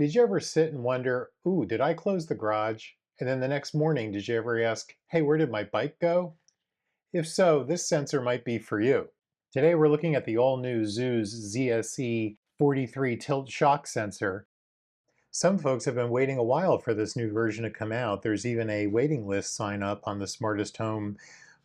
Did you ever sit and wonder, ooh, did I close the garage? And then the next morning, did you ever ask, hey, where did my bike go? If so, this sensor might be for you. Today, we're looking at the all-new Zooz ZSE43 Tilt shock sensor. Some folks have been waiting a while for this new version to come out. There's even a waiting list sign up on the Smartest Home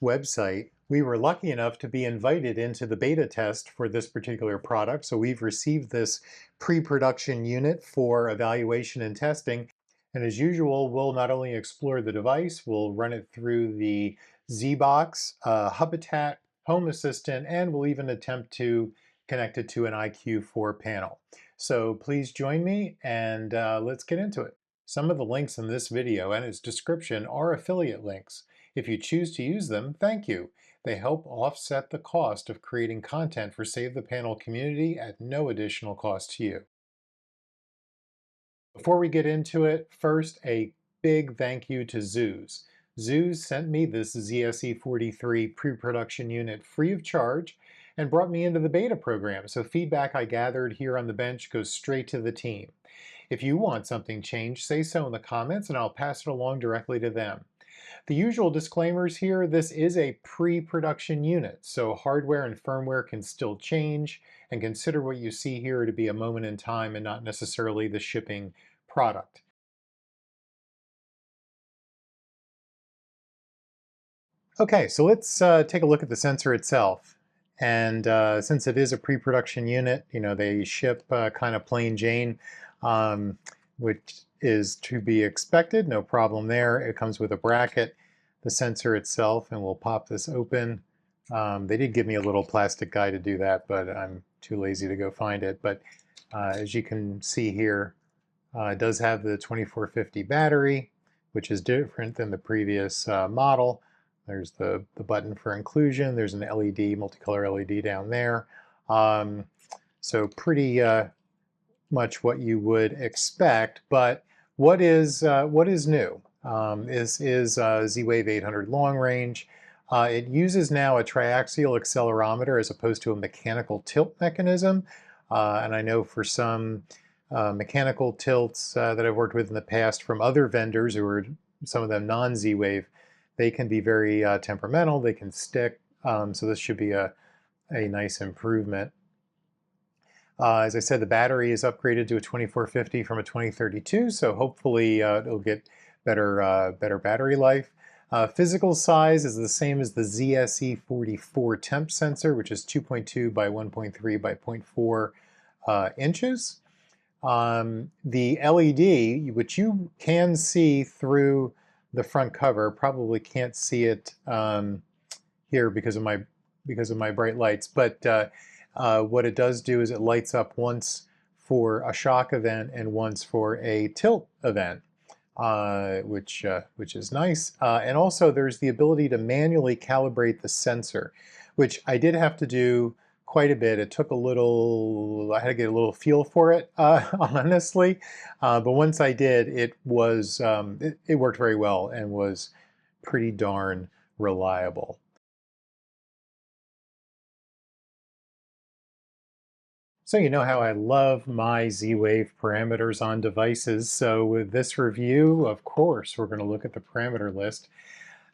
website. We were lucky enough to be invited into the beta test for this particular product, so we've received this pre-production unit for evaluation and testing. And as usual, we'll not only explore the device, we'll run it through the Z-Box, Hubitat, Home Assistant, and we'll even attempt to connect it to an IQ4 panel. So please join me and let's get into it. Some of the links in this video and its description are affiliate links. If you choose to use them, thank you. They help offset the cost of creating content for Save the Panel community at no additional cost to you. Before we get into it, first a big thank you to Zooz. Zooz sent me this ZSE43 pre-production unit free of charge and brought me into the beta program, so feedback I gathered here on the bench goes straight to the team. If you want something changed, say so in the comments and I'll pass it along directly to them. The usual disclaimers here: this is a pre-production unit, so hardware and firmware can still change, and consider what you see here to be a moment in time and not necessarily the shipping product. Okay, so let's take a look at the sensor itself. And since it is a pre-production unit, they ship kind of plain Jane, which is to be expected, no problem there. It comes with a bracket, the sensor itself, and we'll pop this open. They did give me a little plastic guy to do that, but I'm too lazy to go find it. But as you can see here, it does have the 2450 battery, which is different than the previous model. There's the button for inclusion. There's an LED, multicolor LED down there. So pretty much what you would expect. But what is new? This is Z-Wave 800 long range. It uses now a triaxial accelerometer as opposed to a mechanical tilt mechanism. And I know for some mechanical tilts that I've worked with in the past from other vendors who are some of them non-Z-Wave, they can be very temperamental, they can stick, so this should be a nice improvement. As I said, the battery is upgraded to a 2450 from a 2032, so hopefully it'll get better battery life. Physical size is the same as the ZSE44 temp sensor, which is 2.2 by 1.3 by 0.4 inches. The LED, which you can see through the front cover, probably can't see it here because of my bright lights, but what it does do is it lights up once for a shock event and once for a tilt event, which is nice. And also there's the ability to manually calibrate the sensor, which I did have to do quite a bit. It took I had to get a little feel for it, honestly. But once I did, it worked very well and was pretty darn reliable. So you know how I love my Z-Wave parameters on devices. So with this review, of course, we're going to look at the parameter list.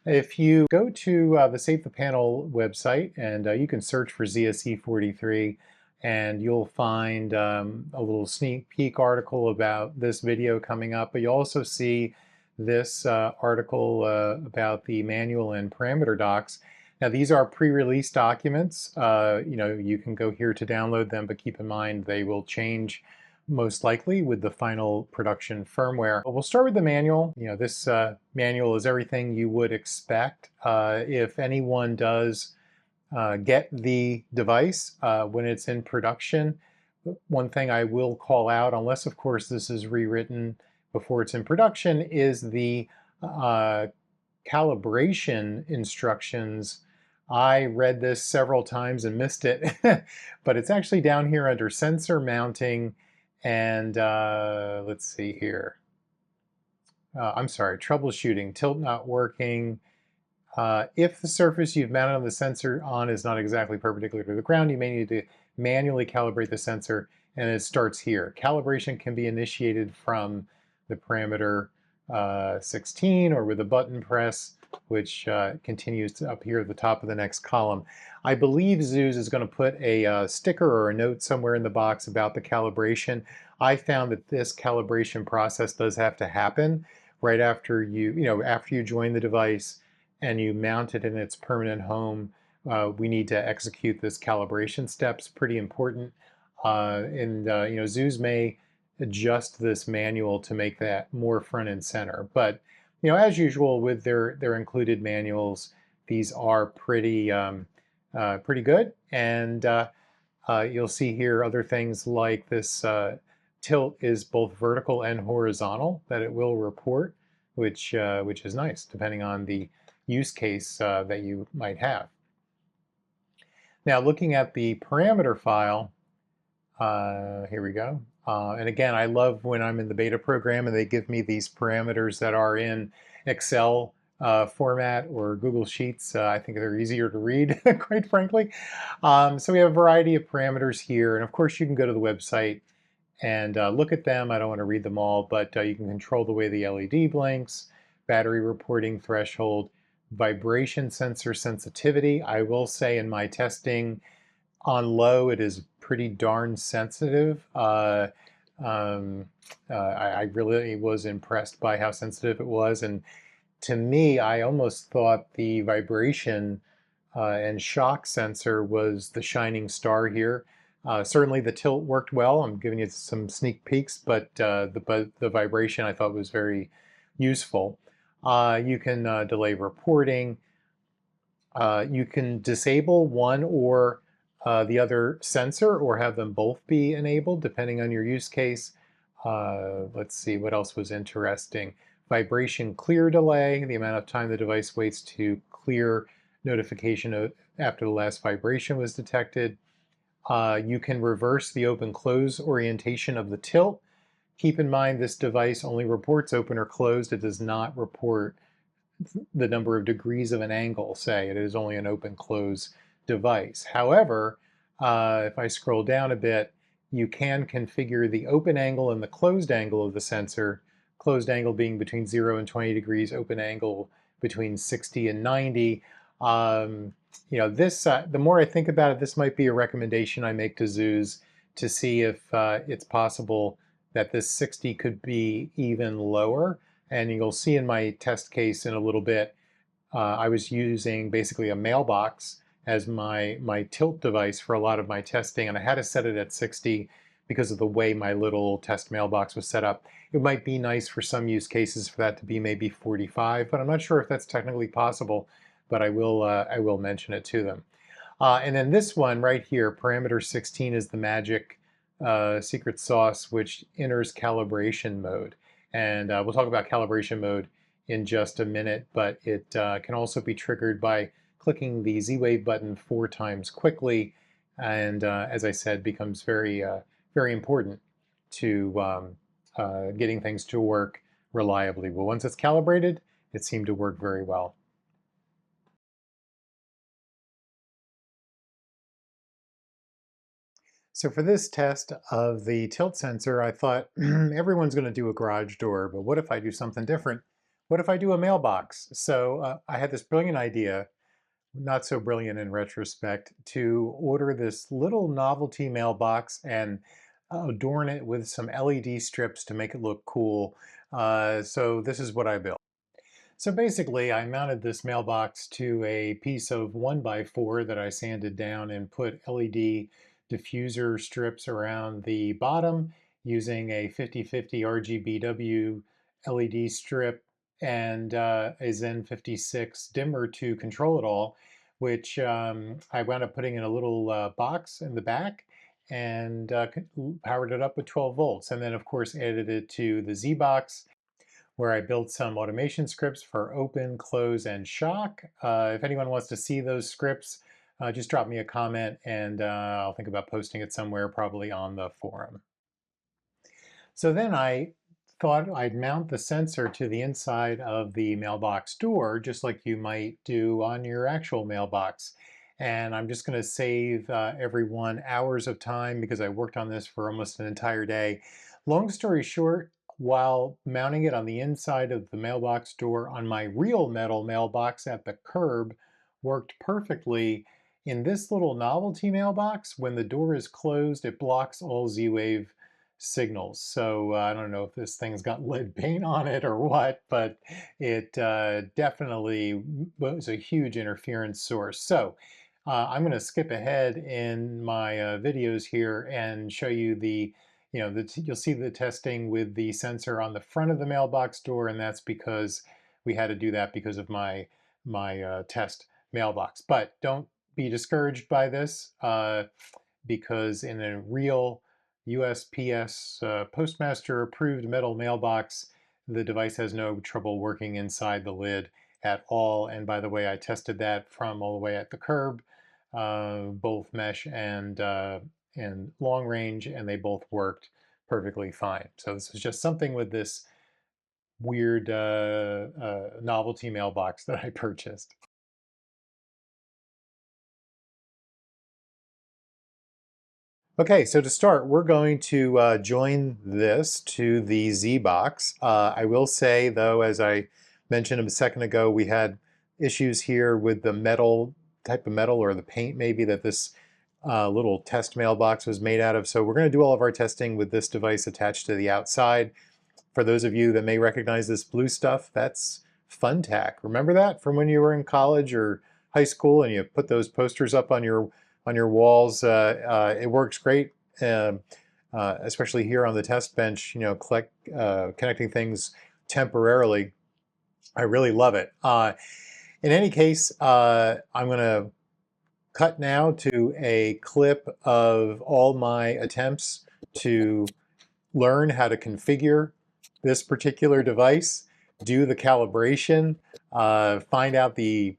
If you go to the Save the Panel website, and you can search for ZSE43, and you'll find a little sneak peek article about this video coming up, but you'll also see this article about the manual and parameter docs. Now these are pre-release documents. You can go here to download them, but keep in mind they will change most likely with the final production firmware. But we'll start with the manual. This manual is everything you would expect if anyone does get the device when it's in production. One thing I will call out, unless of course this is rewritten before it's in production, is the calibration instructions. I read this several times and missed it, but it's actually down here under sensor mounting. And let's see here. I'm sorry, troubleshooting, tilt not working. If the surface you've mounted the sensor on is not exactly perpendicular to the ground, you may need to manually calibrate the sensor and it starts here. Calibration can be initiated from the parameter 16 or with a button press, which continues to up here at the top of the next column. I believe Zooz is going to put a sticker or a note somewhere in the box about the calibration. I found that this calibration process does have to happen right after after you join the device and you mount it in its permanent home. We need to execute this calibration steps. Pretty important. Zooz may adjust this manual to make that more front and center. But as usual with their included manuals, these are pretty good. And you'll see here other things like this tilt is both vertical and horizontal that it will report, which is nice depending on the use case that you might have. Now looking at the parameter file, here we go. And again, I love when I'm in the beta program and they give me these parameters that are in Excel format or Google Sheets. I think they're easier to read, quite frankly. So we have a variety of parameters here. And of course, you can go to the website and look at them. I don't want to read them all, but you can control the way the LED blinks, battery reporting threshold, vibration sensor sensitivity. I will say in my testing on low, it is pretty darn sensitive. I really was impressed by how sensitive it was. And to me, I almost thought the vibration and shock sensor was the shining star here. Certainly the tilt worked well. I'm giving you some sneak peeks, but the vibration I thought was very useful. You can delay reporting. You can disable one or the other sensor or have them both be enabled depending on your use case. Let's see, what else was interesting. Vibration clear delay, the amount of time the device waits to clear notification after the last vibration was detected. You can reverse the open-close orientation of the tilt. Keep in mind this device only reports open or closed. It does not report the number of degrees of an angle, say. It is only an open-close device. However, if I scroll down a bit, you can configure the open angle and the closed angle of the sensor, closed angle being between 0 and 20 degrees, open angle between 60 and 90. The more I think about it, this might be a recommendation I make to Zooz to see if it's possible that this 60 could be even lower. And you'll see in my test case in a little bit, I was using basically a Mailbox as my tilt device for a lot of my testing, and I had to set it at 60 because of the way my little test Mailbox was set up. It might be nice for some use cases for that to be maybe 45, but I'm not sure if that's technically possible, but I will mention it to them. And then this one right here, parameter 16 is the magic secret sauce, which enters calibration mode. And we'll talk about calibration mode in just a minute, but it can also be triggered by clicking the Z-Wave button 4 times quickly, and as I said, becomes very important to getting things to work reliably. Well, once it's calibrated, it seemed to work very well. So for this test of the tilt sensor, I thought everyone's going to do a garage door, but what if I do something different? What if I do a mailbox? So I had this brilliant idea, not so brilliant in retrospect, to order this little novelty mailbox and adorn it with some LED strips to make it look cool. So this is what I built. So basically, I mounted this mailbox to a piece of 1x4 that I sanded down and put LED diffuser strips around the bottom using a 50/50 RGBW LED strip and a Zen 56 dimmer to control it all, which I wound up putting in a little box in the back and powered it up with 12 volts. And then, of course, added it to the Z-Box, where I built some automation scripts for open, close, and shock. If anyone wants to see those scripts, just drop me a comment and I'll think about posting it somewhere, probably on the forum. So then I thought I'd mount the sensor to the inside of the mailbox door, just like you might do on your actual mailbox. and I'm just going to save everyone hours of time because I worked on this for almost an entire day. Long story short, while mounting it on the inside of the mailbox door on my real metal mailbox at the curb worked perfectly. In this little novelty mailbox, when the door is closed, it blocks all Z-Wave signals. So I don't know if this thing's got lead paint on it or what, but it definitely was a huge interference source. So I'm going to skip ahead in my videos here and show you you'll see the testing with the sensor on the front of the mailbox door, and that's because we had to do that because of my test mailbox. But don't be discouraged by this because in a real USPS postmaster approved metal mailbox, the device has no trouble working inside the lid at all. And by the way, I tested that from all the way at the curb, both mesh and long range, and they both worked perfectly fine. So this is just something with this weird novelty mailbox that I purchased. Okay, so to start, we're going to join this to the Z-Box. I will say, though, as I mentioned a second ago, we had issues here with the metal, type of metal or the paint maybe that this little test mailbox was made out of. So we're going to do all of our testing with this device attached to the outside. For those of you that may recognize this blue stuff, that's FunTac. Remember that from when you were in college or high school and you put those posters up on your walls? It works great, especially here on the test bench, connecting things temporarily. I really love it. In any case, I'm going to cut now to a clip of all my attempts to learn how to configure this particular device, do the calibration, find out the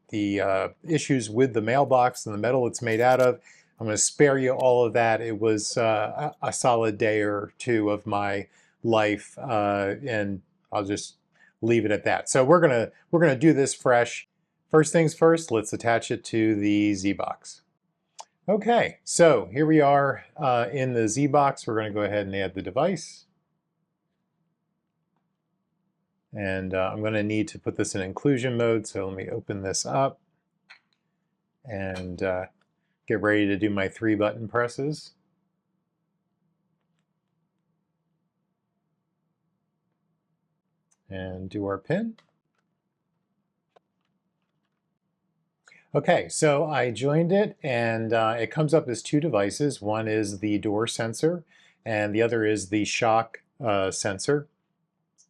issues with the mailbox and the metal it's made out of. I'm going to spare you all of that. It was a solid day or two of my life, and I'll just leave it at that. So we're gonna do this fresh. First things first, let's attach it to the Z-Box. Okay, so here we are in the Z-Box. We're going to go ahead and add the device. And I'm going to need to put this in inclusion mode, so let me open this up and get ready to do my 3 button presses. And do our pin. Okay, so I joined it, and it comes up as 2 devices. One is the door sensor, and the other is the shock sensor.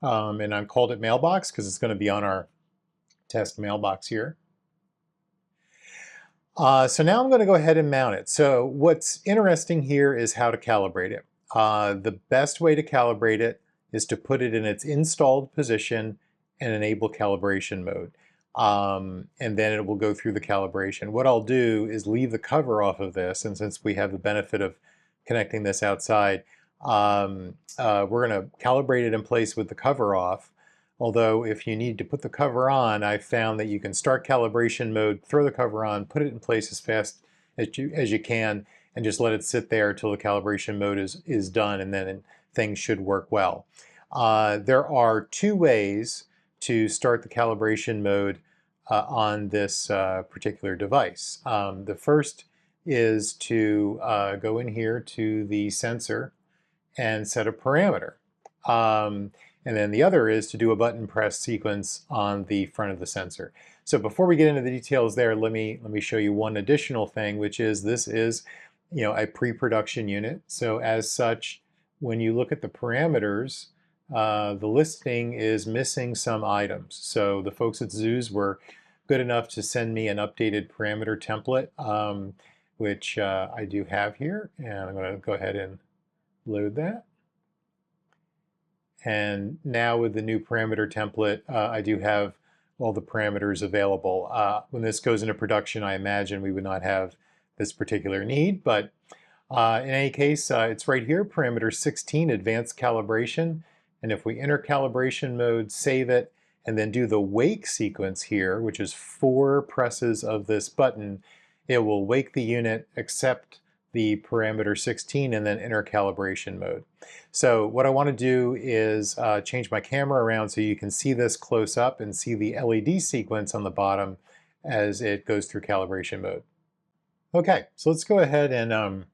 And I've called it Mailbox because it's going to be on our test mailbox here. So now I'm going to go ahead and mount it. So what's interesting here is how to calibrate it. The best way to calibrate it is to put it in its installed position and enable calibration mode. And then it will go through the calibration. What I'll do is leave the cover off of this, and since we have the benefit of connecting this outside, we're going to calibrate it in place with the cover off. Although if you need to put the cover on, I've found that you can start calibration mode, throw the cover on, put it in place as fast as you can, and just let it sit there until the calibration mode is done, and then things should work well. There are 2 ways to start the calibration mode on this particular device. The first is to go in here to the sensor and set a parameter. And then the other is to do a button press sequence on the front of the sensor. So before we get into the details there, let me show you one additional thing, which is this is a pre-production unit. So as such, when you look at the parameters, the listing is missing some items. So the folks at Zooz were good enough to send me an updated parameter template, which I do have here, and I'm going to go ahead and load that. And now with the new parameter template, I do have all the parameters available. When this goes into production, I imagine we would not have this particular need, but in any case, it's right here, parameter 16, advanced calibration. And if we enter calibration mode, save it, and then do the wake sequence here, which is 4 presses of this button, it will wake the unit, accept the parameter 16, and then enter calibration mode. So what I want to do is change my camera around so you can see this close up and see the LED sequence on the bottom as it goes through calibration mode. Okay, so let's go ahead and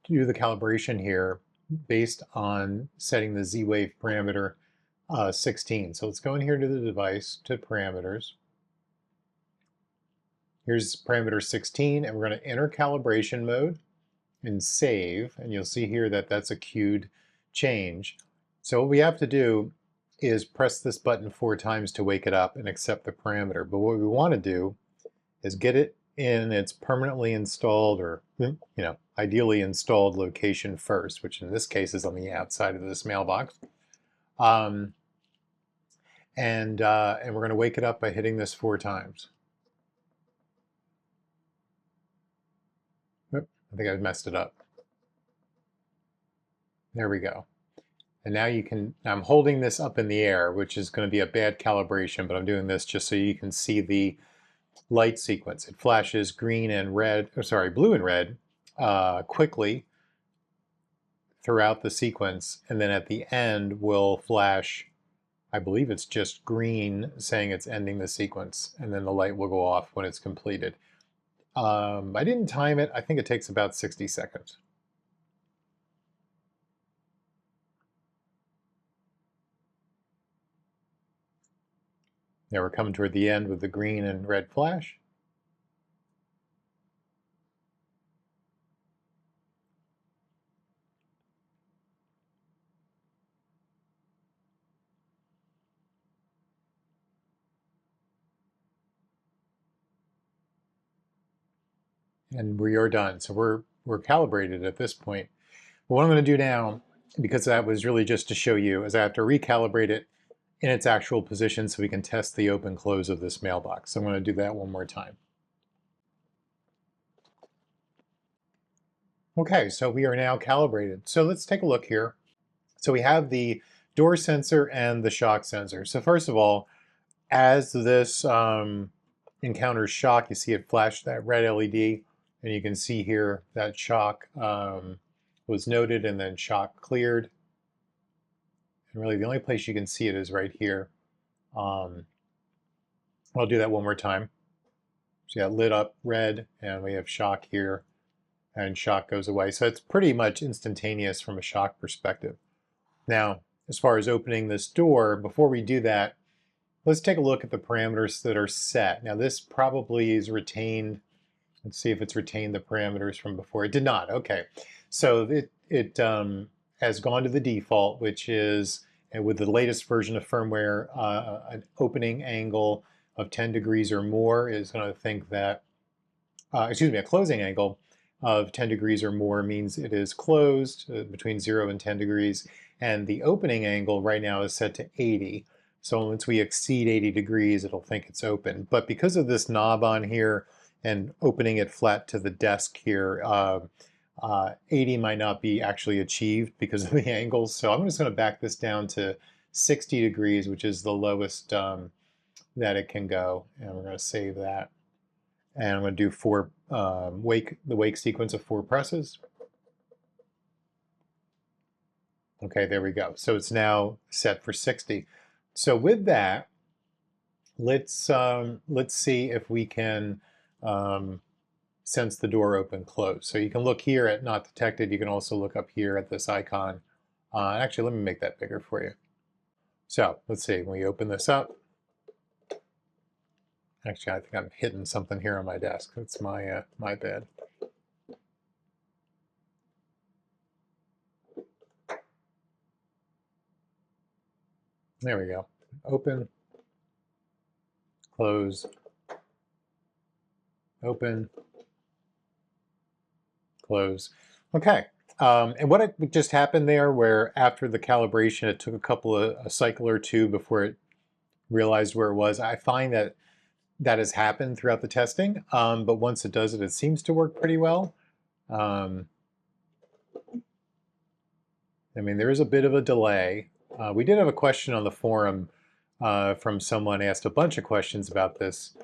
do the calibration here based on setting the Z-Wave parameter 16. So let's go in here to the device, to parameters. Here's parameter 16, and we're going to enter calibration mode and save, and you'll see here that that's a queued change. So what we have to do is press this button 4 times to wake it up and accept the parameter. But what we want to do is get it in its permanently installed, or ideally installed location first, which in this case is on the outside of this mailbox. And we're going to wake it up by hitting this 4 times. Oop, I think I messed it up. There we go. And now you can, I'm holding this up in the air, which is going to be a bad calibration, but I'm doing this just so you can see the light sequence. It flashes green and red, or sorry, blue and red quickly throughout the sequence, and then at the end will flash, I believe it's just green saying it's ending the sequence, and then the light will go off when it's completed. I didn't time it. I think it takes about 60 seconds. Now we're coming toward the end with the green and red flash. And we are done. So we're calibrated at this point. But what I'm going to do now, because that was really just to show you, is I have to recalibrate it in its actual position so we can test the open close of this mailbox. So I'm going to do that one more time. Okay, so we are now calibrated. So let's take a look here. So we have the door sensor and the shock sensor. So first of all, as this encounters shock, you see it flash that red LED, and you can see here that shock was noted and then shock cleared. And really the only place you can see it is right here. I'll do that one more time. So yeah, lit up red, and we have shock here, and shock goes away. So it's pretty much instantaneous from a shock perspective. Now, as far as opening this door, before we do that, let's take a look at the parameters that are set. Now this probably is retained. Let's see if it's retained the parameters from before. It did not. Okay. So it has gone to the default, which is, and with the latest version of firmware, an opening angle of 10 degrees or more is going to think that, a closing angle of 10 degrees or more means it is closed between 0 and 10 degrees. And the opening angle right now is set to 80. So once we exceed 80 degrees, it'll think it's open. But because of this knob on here and opening it flat to the desk here, 80 might not be actually achieved because of the angles. So I'm just going to back this down to 60 degrees, which is the lowest that it can go. And we're going to save that. And I'm going to do the wake sequence of 4 presses. Okay, there we go. So it's now set for 60. So with that, let's see if we can sense the door open close. So you can look here at not detected. You can also look up here at this icon. Actually, let me make that bigger for you. So let's see, when we open this up. Actually, I think I'm hitting something here on my desk. That's my bad. There we go. Open, close, open, close. Okay. And what just happened there, where after the calibration, it took a cycle or two before it realized where it was. I find that that has happened throughout the testing, but once it does it, it seems to work pretty well. I mean, there is a bit of a delay. We did have a question on the forum from someone asked a bunch of questions about this.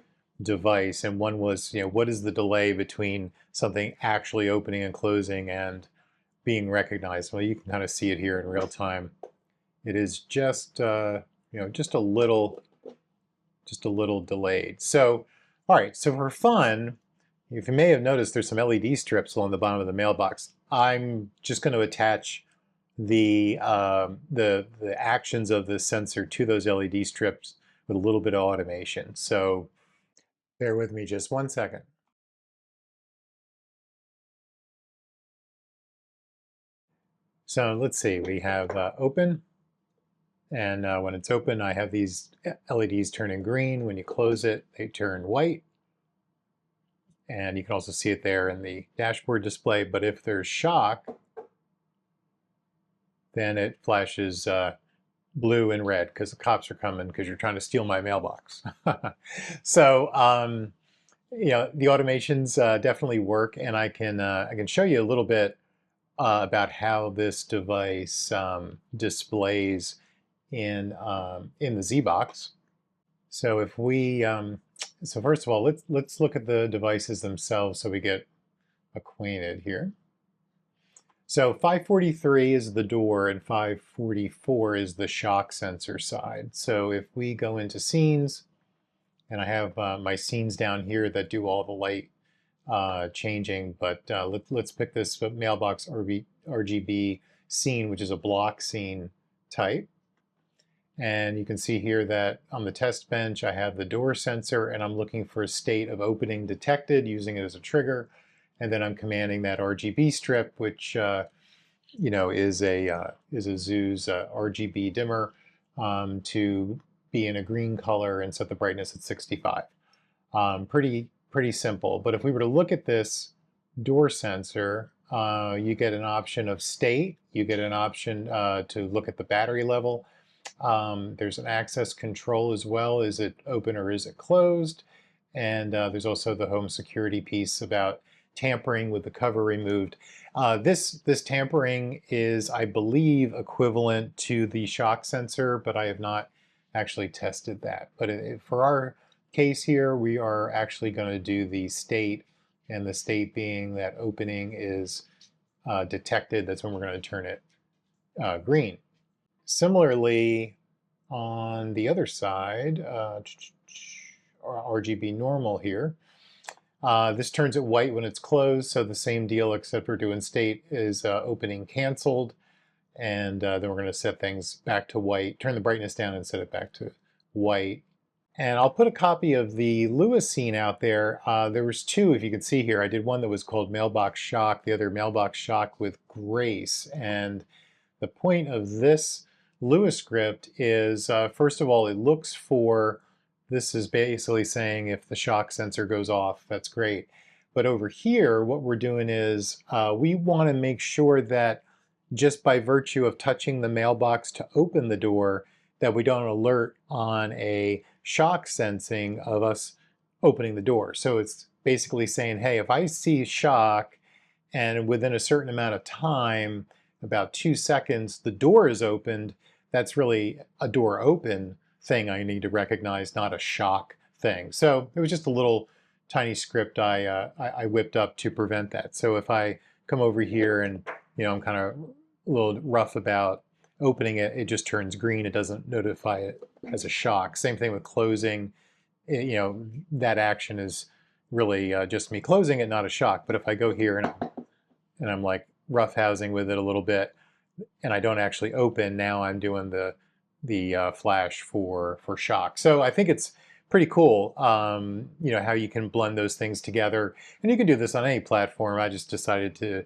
device, and one was, what is the delay between something actually opening and closing and being recognized? Well, you can kind of see it here in real time. It is just, just a little delayed. So, all right, so for fun, if you may have noticed, there's some LED strips along the bottom of the mailbox. I'm just going to attach the actions of the sensor to those LED strips with a little bit of automation. So bear with me just 1 second. So let's see, we have open, and when it's open, I have these LEDs turning green. When you close it, they turn white. And you can also see it there in the dashboard display. But if there's shock, then it flashes blue and red because the cops are coming because you're trying to steal my mailbox. So the automations definitely work, and I can show you a little bit about how this device displays in the Z-Box. So if we so first of all, let's look at the devices themselves so we get acquainted here. So 543 is the door and 544 is the shock sensor side. So if we go into scenes, and I have my scenes down here that do all the light changing, but let's pick this mailbox RGB scene, which is a block scene type. And you can see here that on the test bench, I have the door sensor, and I'm looking for a state of opening detected using it as a trigger. And then I'm commanding that RGB strip, which is a Zooz RGB dimmer to be in a green color and set the brightness at 65. Pretty simple. But if we were to look at this door sensor, you get an option of state. You get an option to look at the battery level. There's an access control as well. Is it open or is it closed? And there's also the home security piece about tampering with the cover removed. This tampering is, I believe, equivalent to the shock sensor, but I have not actually tested that. But for our case here, we are actually going to do the state, and the state being that opening is detected. That's when we're going to turn it green. Similarly, on the other side, RGB normal here, this turns it white when it's closed, so the same deal except we're doing state is opening canceled, and then we're going to set things back to white, turn the brightness down and set it back to white. And I'll put a copy of the Lewis scene out there. There was two, if you can see here. I did one that was called Mailbox Shock, the other Mailbox Shock with Grace. And the point of this Lewis script is, first of all, it looks for, this is basically saying if the shock sensor goes off, that's great. But over here, what we're doing is we want to make sure that just by virtue of touching the mailbox to open the door, that we don't alert on a shock sensing of us opening the door. So it's basically saying, hey, if I see shock and within a certain amount of time, about 2 seconds, the door is opened, that's really a door open thing I need to recognize, not a shock thing. So it was just a little tiny script I whipped up to prevent that. So if I come over here and I'm kind of a little rough about opening it, it just turns green. It doesn't notify it as a shock. Same thing with closing. That action is really just me closing it, not a shock. But if I go here and I'm like roughhousing with it a little bit, and I don't actually open, now I'm doing the flash for shock. So I think it's pretty cool, how you can blend those things together. And you can do this on any platform. I just decided to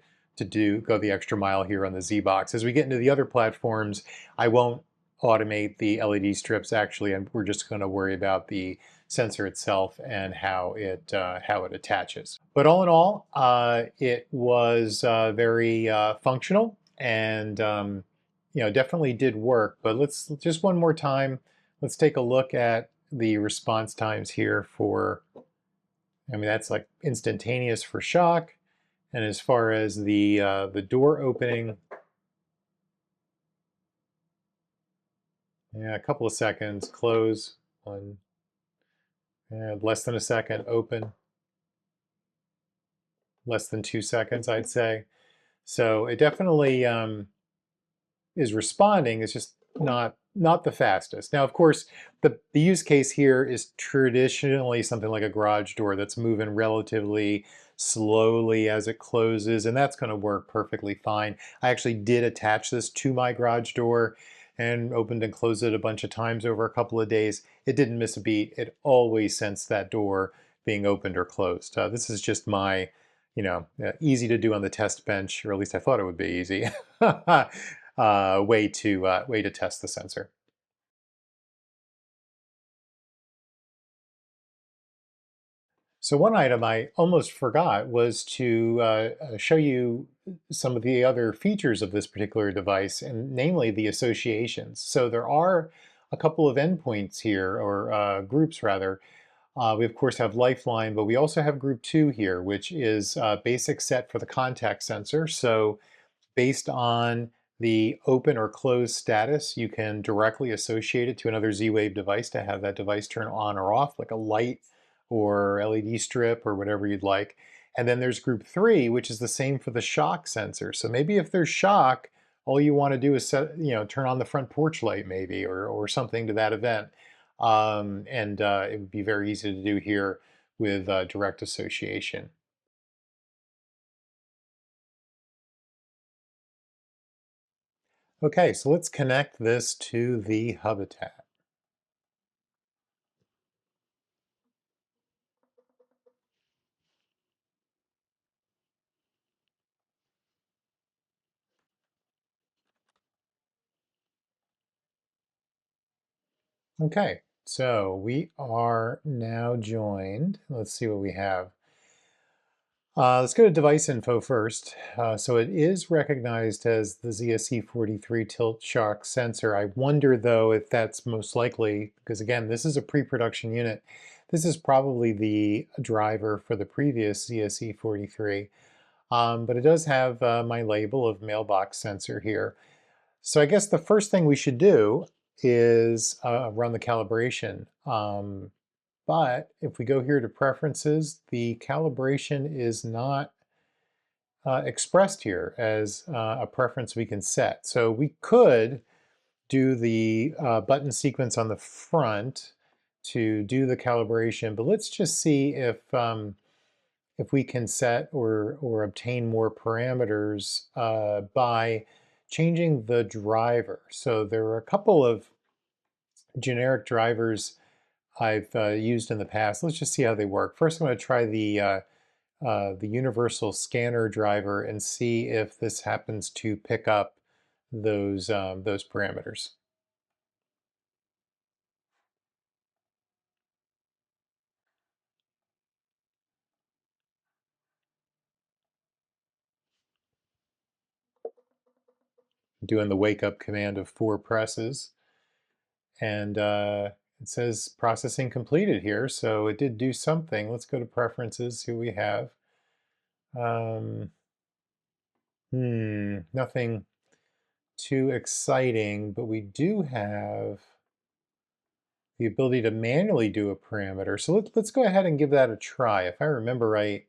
go the extra mile here on the Z-Box. As we get into the other platforms, I won't automate the LED strips actually, and we're just going to worry about the sensor itself and how it attaches. But all in all, it was very functional, and definitely did work. But let's just one more time, let's take a look at the response times here for, that's like instantaneous for shock. And as far as the door opening, a couple of seconds, close, 1, And less than a second, open. Less than 2 seconds, I'd say. So it definitely is responding. It's just not the fastest. Now, of course, the use case here is traditionally something like a garage door that's moving relatively slowly as it closes, and that's going to work perfectly fine. I actually did attach this to my garage door and opened and closed it a bunch of times over a couple of days. It didn't miss a beat. It always sensed that door being opened or closed. This is just my, easy to do on the test bench, or at least I thought it would be easy. Way to test the sensor. So one item I almost forgot was to show you some of the other features of this particular device, and namely the associations. So there are a couple of endpoints here, or groups rather. We of course have Lifeline, but we also have group 2 here, which is basic set for the contact sensor. So based on the open or closed status, you can directly associate it to another Z-Wave device to have that device turn on or off, like a light or LED strip or whatever you'd like. And then there's group 3, which is the same for the shock sensor. So maybe if there's shock, all you want to do is turn on the front porch light maybe, or something to that event. And it would be very easy to do here with direct association. Okay, so let's connect this to the Hubitat. Okay, so we are now joined. Let's see what we have. Let's go to device info first. So it is recognized as the ZSE43 Tilt shock sensor. I wonder though if that's most likely, because again, this is a pre-production unit. This is probably the driver for the previous ZSE43, but it does have my label of Mailbox sensor here. So I guess the first thing we should do is run the calibration. But if we go here to preferences, the calibration is not expressed here as a preference we can set. So we could do the button sequence on the front to do the calibration, but let's just see if we can set or obtain more parameters by changing the driver. So there are a couple of generic drivers I've used in the past. Let's just see how they work. First, I'm going to try the universal scanner driver and see if this happens to pick up those parameters. Doing the wake up command of 4 presses, and it says processing completed here, so it did do something. Let's go to preferences, see what we have. Um, Nothing too exciting, but we do have the ability to manually do a parameter. So let's go ahead and give that a try. If I remember right,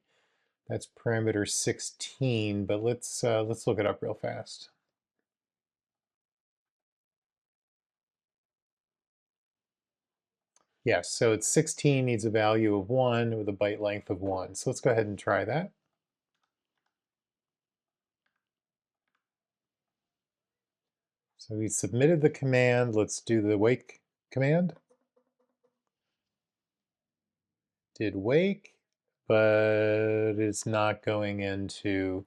that's parameter 16, but let's look it up real fast. Yes, so it's 16 needs a value of 1 with a byte length of 1. So let's go ahead and try that. So we submitted the command. Let's do the wake command. Did wake, but it's not going into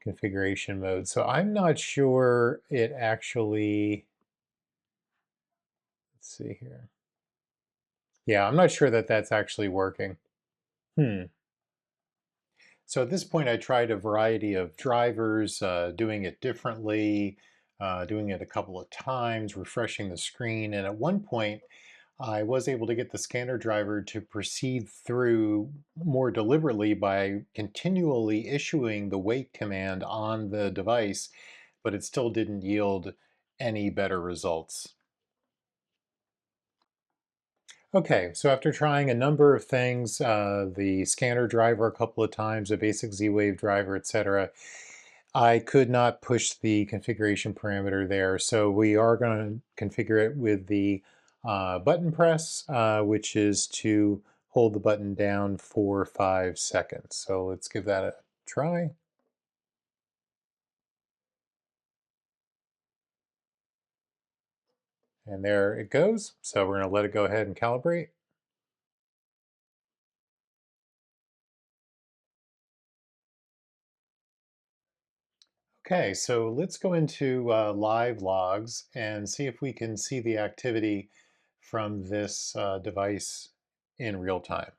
configuration mode. So I'm not sure it actually, let's see here. Yeah, I'm not sure that that's actually working. So at this point, I tried a variety of drivers, doing it differently, doing it a couple of times, refreshing the screen. And at one point, I was able to get the scanner driver to proceed through more deliberately by continually issuing the wake command on the device, but it still didn't yield any better results. Okay, so after trying a number of things, the scanner driver a couple of times, a basic Z-Wave driver, etc., I could not push the configuration parameter there. So we are going to configure it with the button press, which is to hold the button down for 5 seconds. So let's give that a try. And there it goes. So we're going to let it go ahead and calibrate. Okay, so let's go into live logs and see if we can see the activity from this device in real time.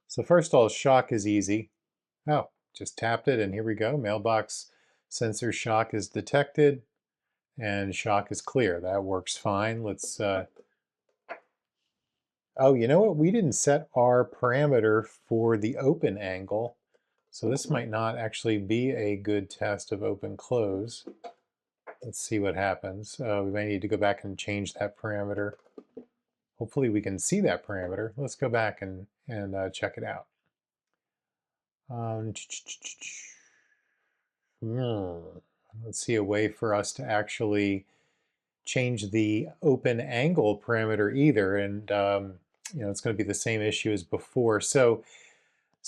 So first of all, shock is easy. Oh, just tapped it and here we go. Mailbox sensor shock is detected and shock is clear. That works fine. Let's, oh, you know what? We didn't set our parameter for the open angle. So this might not actually be a good test of open close. Let's see what happens. We may need to go back and change that parameter. Hopefully we can see that parameter. Let's go back and check it out. Let's see a way for us to actually change the open angle parameter either. And it's going to be the same issue as before. So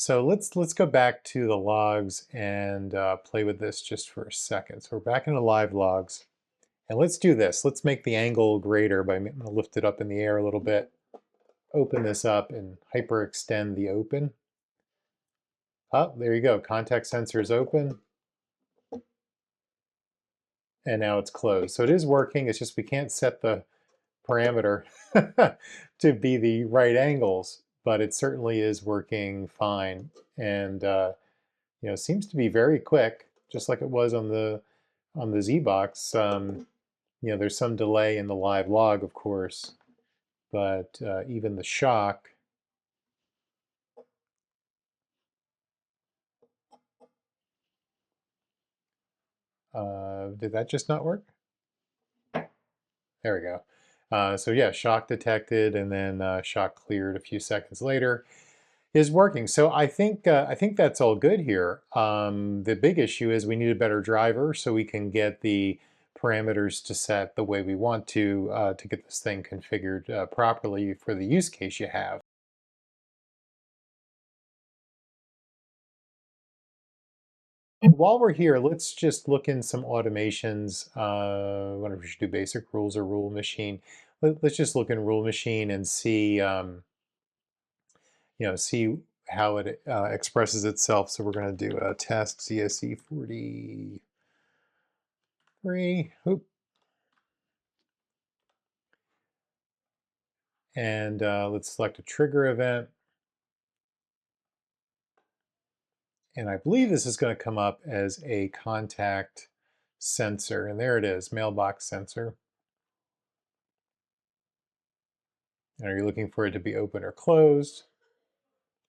let's go back to the logs and play with this just for a second. So we're back into live logs. And let's do this. Let's make the angle greater by, I'm going to lift it up in the air a little bit, open this up and hyperextend the open. Oh, there you go. Contact sensor is open. And now it's closed. So it is working. It's just we can't set the parameter to be the right angles, but it certainly is working fine. And seems to be very quick, just like it was on the Z-Box. There's some delay in the live log, of course, but even the shock did that just not work? There we go. So yeah, shock detected and then shock cleared a few seconds later is working. So I think that's all good here. The big issue is we need a better driver so we can get the parameters to set the way we want to get this thing configured properly for the use case you have. While we're here, let's just look in some automations. I wonder if we should do basic rules or rule machine. Let's just look in rule machine and see, see how it expresses itself. So we're going to do a test ZSE43. Oop. And let's select a trigger event. And I believe this is going to come up as a contact sensor. And there it is, mailbox sensor. And are you looking for it to be open or closed?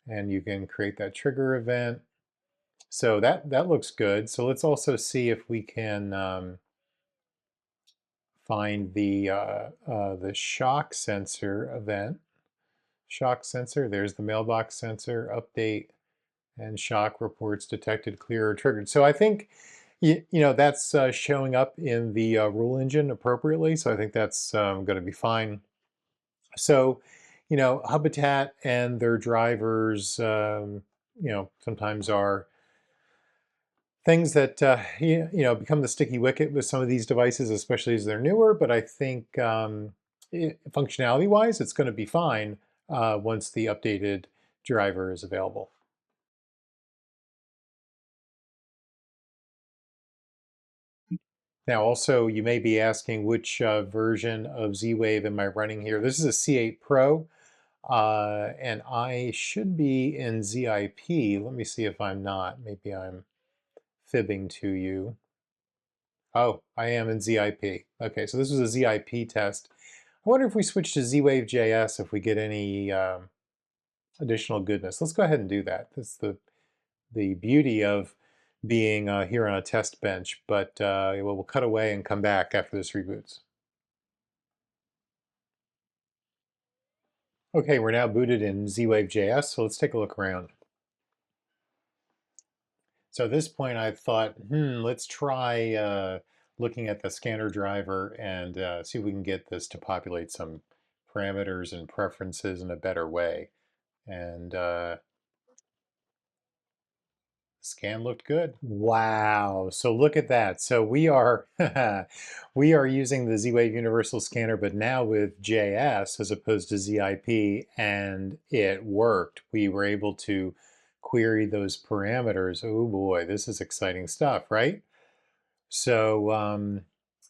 And you can create that trigger event. So that looks good. So let's also see if we can find the shock sensor event. Shock sensor, there's the mailbox sensor, update, and shock reports detected, clear, or triggered. So I think that's showing up in the rule engine appropriately. So I think that's going to be fine. So, Hubitat and their drivers, sometimes are things that become the sticky wicket with some of these devices, especially as they're newer. But I think functionality-wise, it's going to be fine once the updated driver is available. Now, also, you may be asking which version of Z-Wave am I running here? This is a C8 Pro, and I should be in ZIP. Let me see if I'm not. Maybe I'm fibbing to you. Oh, I am in ZIP. Okay, so this was a ZIP test. I wonder if we switch to Z-Wave JS if we get any additional goodness. Let's go ahead and do that. That's the beauty of being here on a test bench, but we'll cut away and come back after this reboots. Okay, we're now booted in Z-Wave.js, so let's take a look around. So at this point, I thought, let's try looking at the scanner driver and see if we can get this to populate some parameters and preferences in a better way. And scan looked good. Wow. So look at that. So we are we are using the Z-Wave Universal Scanner, but now with JS as opposed to ZIP, and it worked. We were able to query those parameters. Oh boy, this is exciting stuff, right? So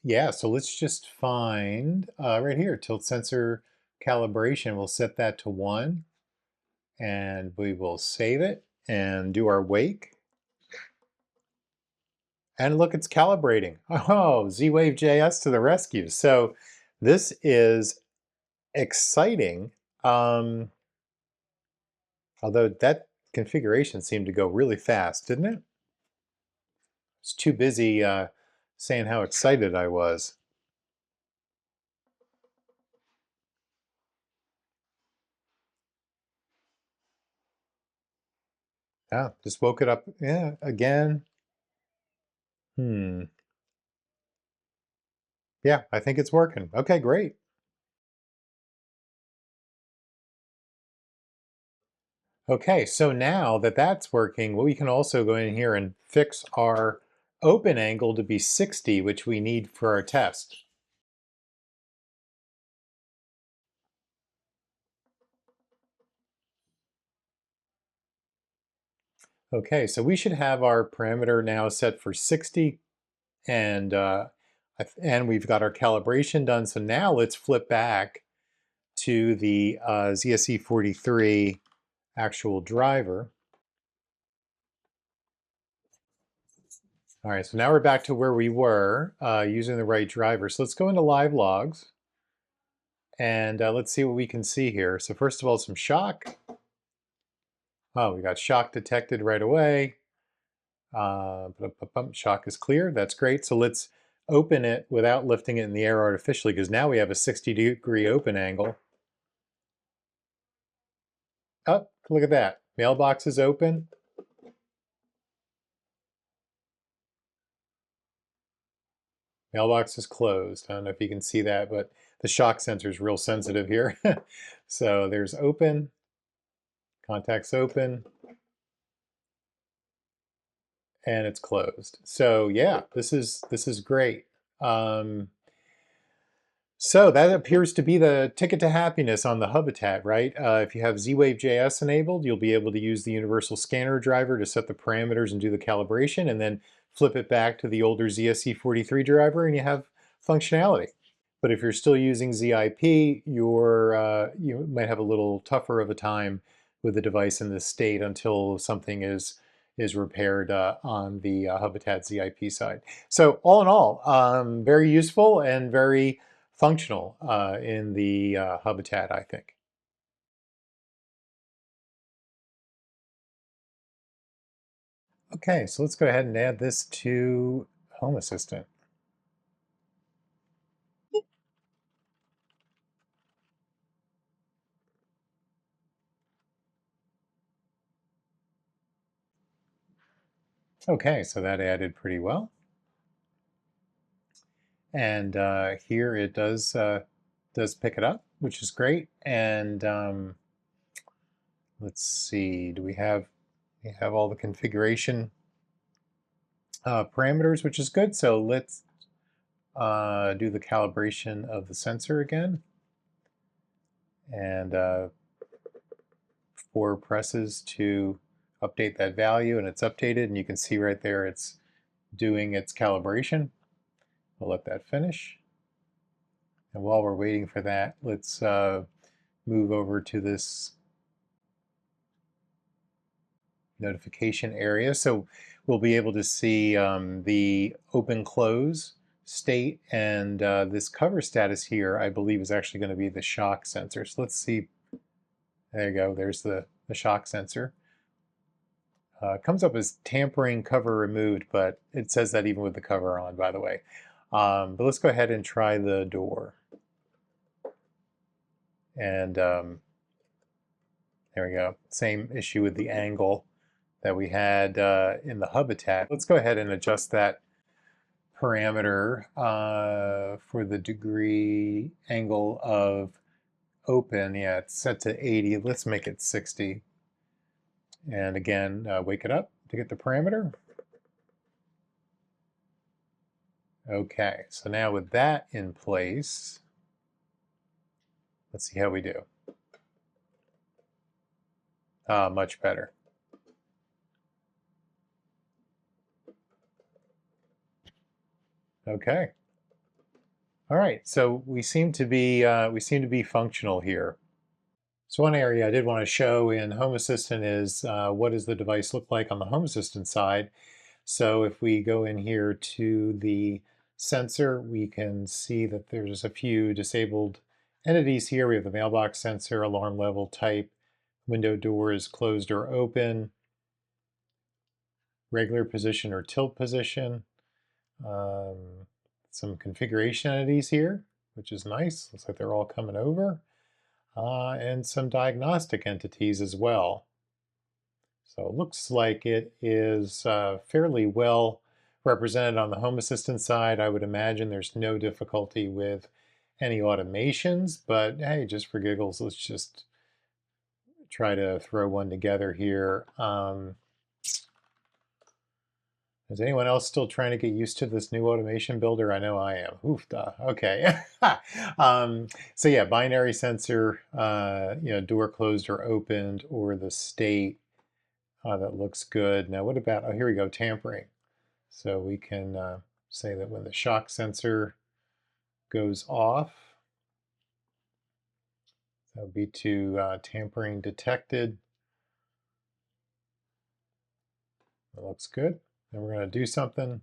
yeah, so let's just find right here, tilt sensor calibration. We'll set that to 1, and we will save it and do our wake. And look, it's calibrating. Oh, Z-Wave.js to the rescue. So this is exciting. Although that configuration seemed to go really fast, didn't it? I was too busy saying how excited I was. Yeah, just woke it up. Yeah, again. Yeah, I think it's working. Okay, great. Okay, so now that that's working, we can also go in here and fix our open angle to be 60, which we need for our test. Okay, so we should have our parameter now set for 60, and we've got our calibration done. So now let's flip back to the ZSE43 actual driver. All right, so now we're back to where we were using the right driver. So let's go into live logs, and let's see what we can see here. So first of all, some shock. Oh, we got shock detected right away. Shock is clear. That's great. So let's open it without lifting it in the air artificially, because now we have a 60-degree open angle. Oh, look at that. Mailbox is open. Mailbox is closed. I don't know if you can see that, but the shock sensor is real sensitive here. So there's open, contacts open, and it's closed. So yeah, this is great. So that appears to be the ticket to happiness on the Hubitat, right? If you have Z-Wave.js enabled, you'll be able to use the universal scanner driver to set the parameters and do the calibration, and then flip it back to the older ZSE43 driver, and you have functionality. But if you're still using ZIP, you might have a little tougher of a time with the device in this state until something is repaired on the Hubitat ZIP side. So all in all, very useful and very functional in the Hubitat, I think. Okay, so let's go ahead and add this to Home Assistant. Okay, so that added pretty well. And here it does pick it up, which is great. And let's see, we have all the configuration parameters, which is good. So let's do the calibration of the sensor again. And 4 presses to update that value, and it's updated, and you can see right there it's doing its calibration. We'll let that finish. And while we're waiting for that, let's move over to this notification area. So we'll be able to see the open close state, and this cover status here, I believe, is actually going to be the shock sensor. So let's see. There you go. There's the shock sensor. It comes up as tampering cover removed, but it says that even with the cover on, by the way. But let's go ahead and try the door. And There we go. Same issue with the angle that we had in the Hubitat. Let's go ahead and adjust that parameter for the degree angle of open. Yeah, it's set to 80. Let's make it 60. And again, wake it up to get the parameter. Okay, so now with that in place, let's see how we do. Much better. Okay. All right, so we seem to be functional here. So one area I did want to show in Home Assistant is what does the device look like on the Home Assistant side. So if we go in here to the sensor, we can see that there's a few disabled entities here. We have the mailbox sensor, alarm level, type, window doors closed or open, regular position or tilt position. Some configuration entities here, which is nice. Looks like they're all coming over. And some diagnostic entities as well. So it looks like it is fairly well represented on the Home Assistant side. I would imagine there's no difficulty with any automations, but hey, just for giggles, let's just try to throw one together here. Is anyone else still trying to get used to this new automation builder? I know I am. Oofda. Okay. So yeah, binary sensor, door closed or opened, or the state. That looks good. Now what about, oh, here we go, tampering. So we can say that when the shock sensor goes off, that would be to tampering detected. That looks good. Then we're going to do something.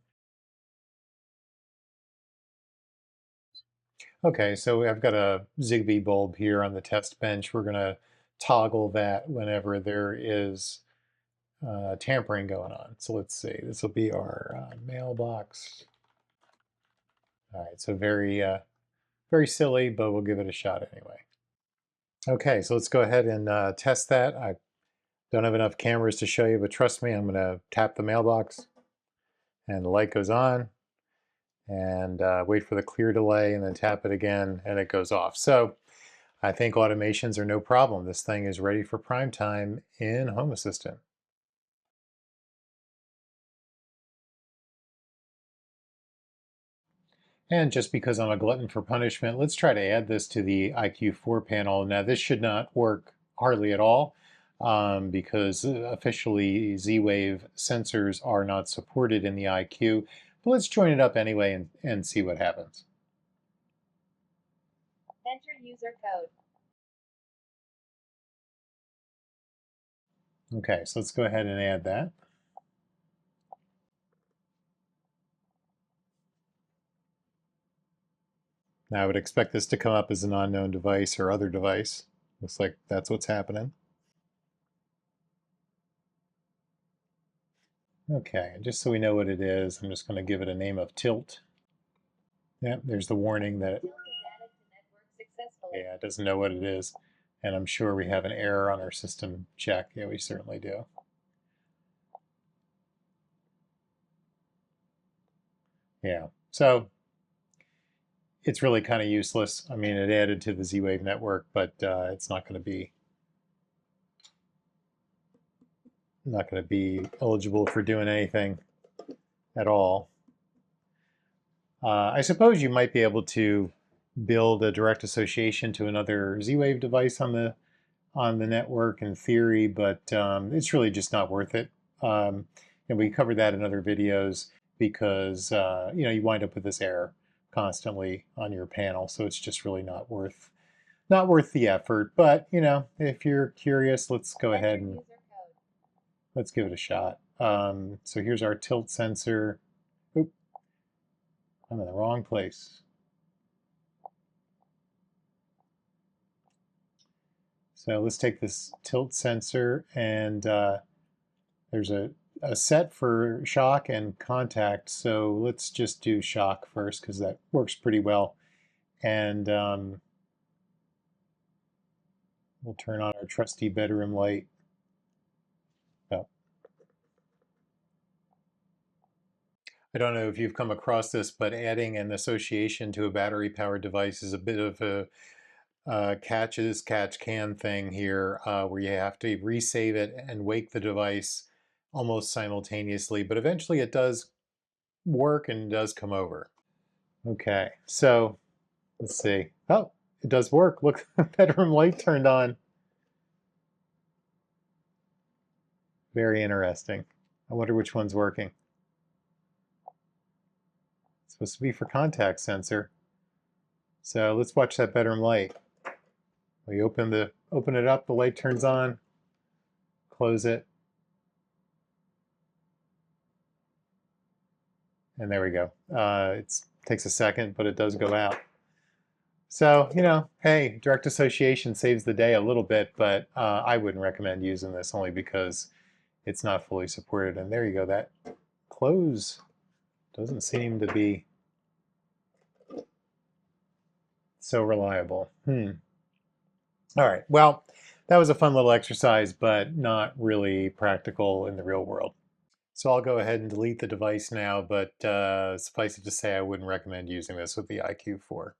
Okay, so I've got a Zigbee bulb here on the test bench. We're going to toggle that whenever there is tampering going on. So let's see, this will be our mailbox. All right, so very, very silly, but we'll give it a shot anyway. Okay, so let's go ahead and test that. I don't have enough cameras to show you, but trust me, I'm going to tap the mailbox and the light goes on, and wait for the clear delay and then tap it again and it goes off. So I think automations are no problem. This thing is ready for prime time in Home Assistant. And just because I'm a glutton for punishment, let's try to add this to the IQ4 panel. Now this should not work hardly at all because officially Z-Wave sensors are not supported in the IQ. But let's join it up anyway and see what happens. Enter user code. Okay, so let's go ahead and add that. Now I would expect this to come up as an unknown device or other device. Looks like that's what's happening. Okay, just so we know what it is, I'm just going to give it a name of Tilt. Yeah, there's the warning that it doesn't know what it is. And I'm sure we have an error on our system check. Yeah, we certainly do. Yeah, so it's really kind of useless. I mean, it added to the Z-Wave network, but it's not going to be eligible for doing anything at all. I suppose you might be able to build a direct association to another Z-Wave device on the network in theory, but it's really just not worth it. And we covered that in other videos because you wind up with this error constantly on your panel, so it's just really not worth the effort. But if you're curious, let's go ahead and let's give it a shot. So here's our tilt sensor. Oop, I'm in the wrong place. So let's take this tilt sensor, and there's a set for shock and contact. So let's just do shock first because that works pretty well. And We'll turn on our trusty bedroom light. Oh. I don't know if you've come across this, but adding an association to a battery-powered device is a bit of a catch as catch can thing here, where you have to resave it and wake the device almost simultaneously, but eventually it does work and does come over. Okay, so let's see. Oh, it does work. Look, the bedroom light turned on. Very interesting. I wonder which one's working. It's supposed to be for contact sensor. So let's watch that bedroom light. We open it up, the light turns on, close it, and there we go. It takes a second, but it does go out. So, hey, direct association saves the day a little bit, but I wouldn't recommend using this only because it's not fully supported. And there you go, that close doesn't seem to be so reliable. All right, well, that was a fun little exercise, but not really practical in the real world. So I'll go ahead and delete the device now, but suffice it to say I wouldn't recommend using this with the IQ4.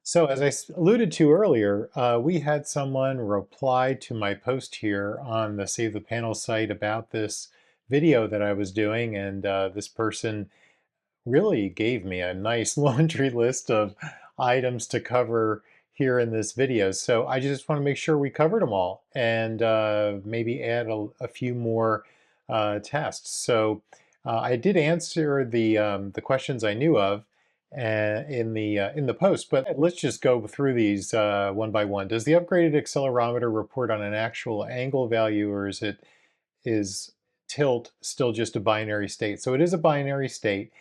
So as I alluded to earlier, we had someone reply to my post here on the Save the Panel site about this video that I was doing, and this person really gave me a nice laundry list of items to cover here in this video. So I just want to make sure we covered them all and maybe add a few more tests. So I did answer the questions I knew of in the post, but let's just go through these one by one. Does the upgraded accelerometer report on an actual angle value, or is tilt still just a binary state? So it is a binary state,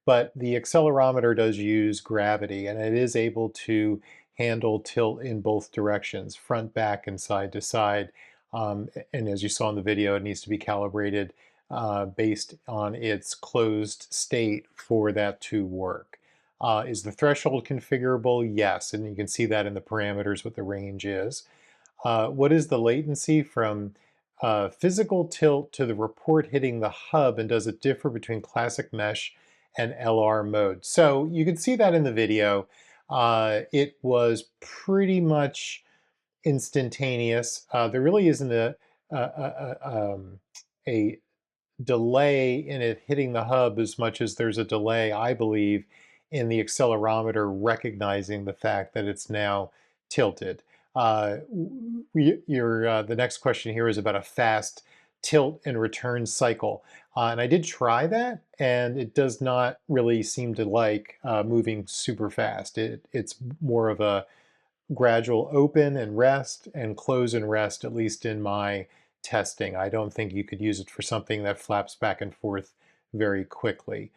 but the accelerometer does use gravity, and it is able to handle tilt in both directions, front, back, and side to side. And as you saw in the video, it needs to be calibrated based on its closed state for that to work. Is the threshold configurable? Yes, and you can see that in the parameters what the range is. What is the latency from physical tilt to the report hitting the hub, and does it differ between classic mesh and LR mode? So you can see that in the video. It was pretty much instantaneous. There really isn't a delay in it hitting the hub as much as there's a delay, I believe, in the accelerometer recognizing the fact that it's now tilted. The next question here is about a fast tilt and return cycle. And I did try that, and it does not really seem to like moving super fast. It's more of a gradual open and rest and close and rest, at least in my testing. I don't think you could use it for something that flaps back and forth very quickly.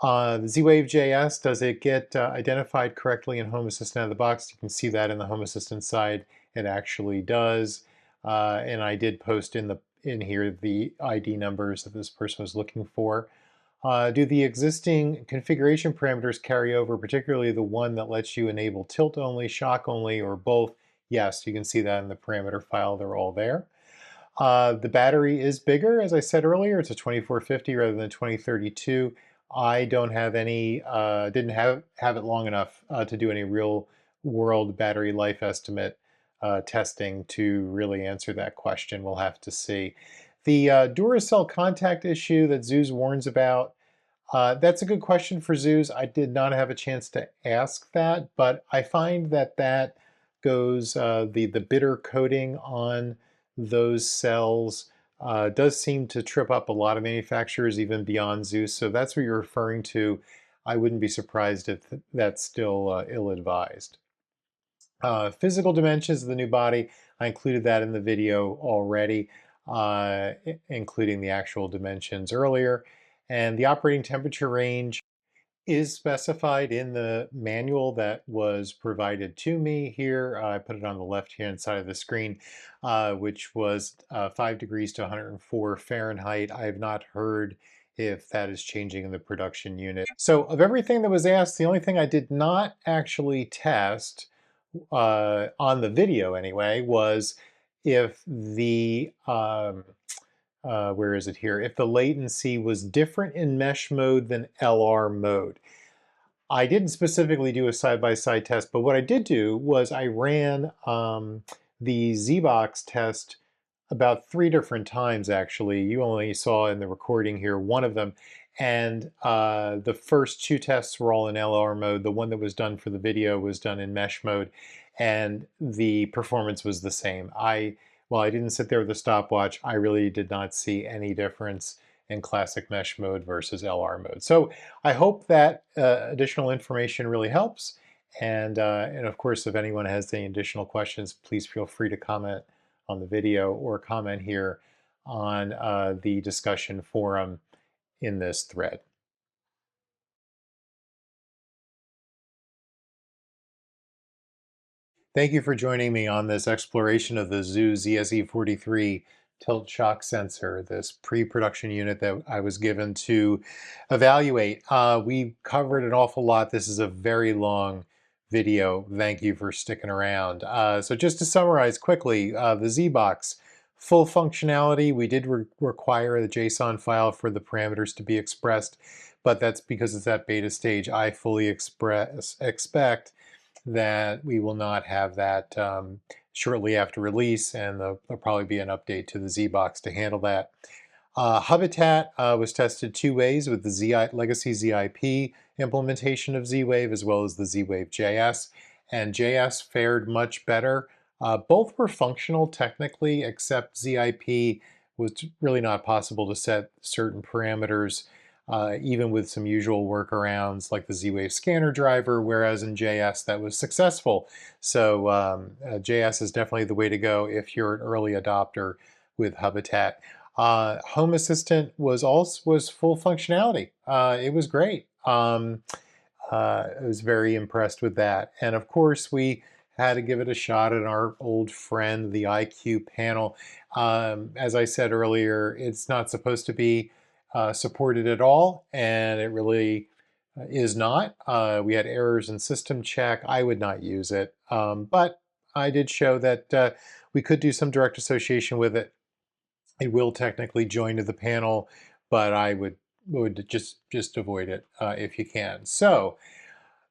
The Z-Wave JS, does it get identified correctly in Home Assistant out of the box? You can see that in the Home Assistant side. It actually does. And I did post in here the ID numbers that this person was looking for. Do the existing configuration parameters carry over, particularly the one that lets you enable tilt only, shock only, or both? Yes, you can see that in the parameter file. They're all there. The battery is bigger, as I said earlier. It's a 2450 rather than 2032. I don't have any, didn't have it long enough to do any real world battery life estimate testing to really answer that question. We'll have to see. The Duracell contact issue that Zooz warns about, that's a good question for Zooz. I did not have a chance to ask that, but I find that goes, the bitter coating on those cells does seem to trip up a lot of manufacturers, even beyond Zooz. So that's what you're referring to. I wouldn't be surprised if that's still ill-advised. Physical dimensions of the new body, I included that in the video already, including the actual dimensions earlier. And the operating temperature range, is specified in the manual that was provided to me here. I put it on the left-hand side of the screen, which was 5 degrees to 104 Fahrenheit. I have not heard if that is changing in the production unit. So of everything that was asked, the only thing I did not actually test on the video anyway was if the where is it here? If the latency was different in mesh mode than LR mode. I didn't specifically do a side-by-side test, but what I did do was I ran the Z-Box test about 3 different times, actually. You only saw in the recording here one of them. And the first 2 tests were all in LR mode. The one that was done for the video was done in mesh mode, and the performance was the same. While I didn't sit there with a stopwatch, I really did not see any difference in classic mesh mode versus LR mode. So I hope that additional information really helps. And of course, if anyone has any additional questions, please feel free to comment on the video or comment here on the discussion forum in this thread. Thank you for joining me on this exploration of the Zooz ZSE43 Tilt shock sensor, this pre-production unit that I was given to evaluate. We covered an awful lot. This is a very long video. Thank you for sticking around. So just to summarize quickly, the Z-Box, full functionality. We did require the JSON file for the parameters to be expressed, but that's because it's at beta stage. I fully expect that we will not have that shortly after release, and there'll probably be an update to the Z-Box to handle that. Hubitat was tested 2 ways, with the legacy ZIP implementation of Z-Wave as well as the Z-Wave JS, and JS fared much better. Both were functional technically, except ZIP was really not possible to set certain parameters, even with some usual workarounds like the Z-Wave scanner driver, whereas in JS that was successful. So JS is definitely the way to go if you're an early adopter with Hubitat. Home Assistant was full functionality. It was great. I was very impressed with that. And of course, we had to give it a shot at our old friend, the IQ panel. As I said earlier, it's not supposed to be supported at all, and it really is not. We had errors in system check. I would not use it, but I did show that we could do some direct association with it. It will technically join to the panel, but I would just avoid it if you can. So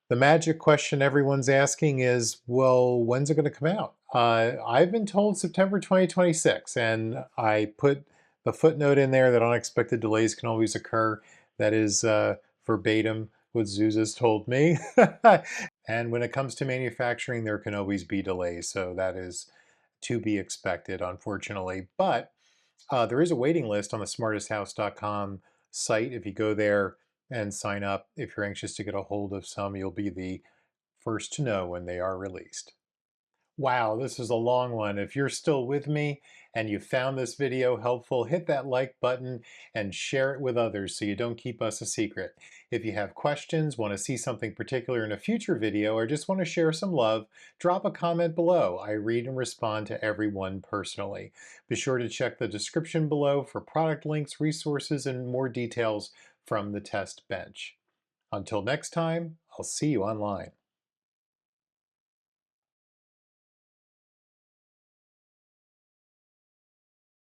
the magic question everyone's asking is, well, when's it going to come out? I've been told September 2026, and I put the footnote in there that unexpected delays can always occur. That is verbatim what Zooz has told me. And when it comes to manufacturing, there can always be delays, so that is to be expected, unfortunately. But there is a waiting list on the smartesthouse.com site. If you go there and sign up, if you're anxious to get a hold of some, you'll be the first to know when they are released. Wow, this is a long one. If you're still with me and you found this video helpful, hit that like button and share it with others so you don't keep us a secret. If you have questions, want to see something particular in a future video, or just want to share some love, drop a comment below. I read and respond to everyone personally. Be sure to check the description below for product links, resources, and more details from the test bench. Until next time, I'll see you online.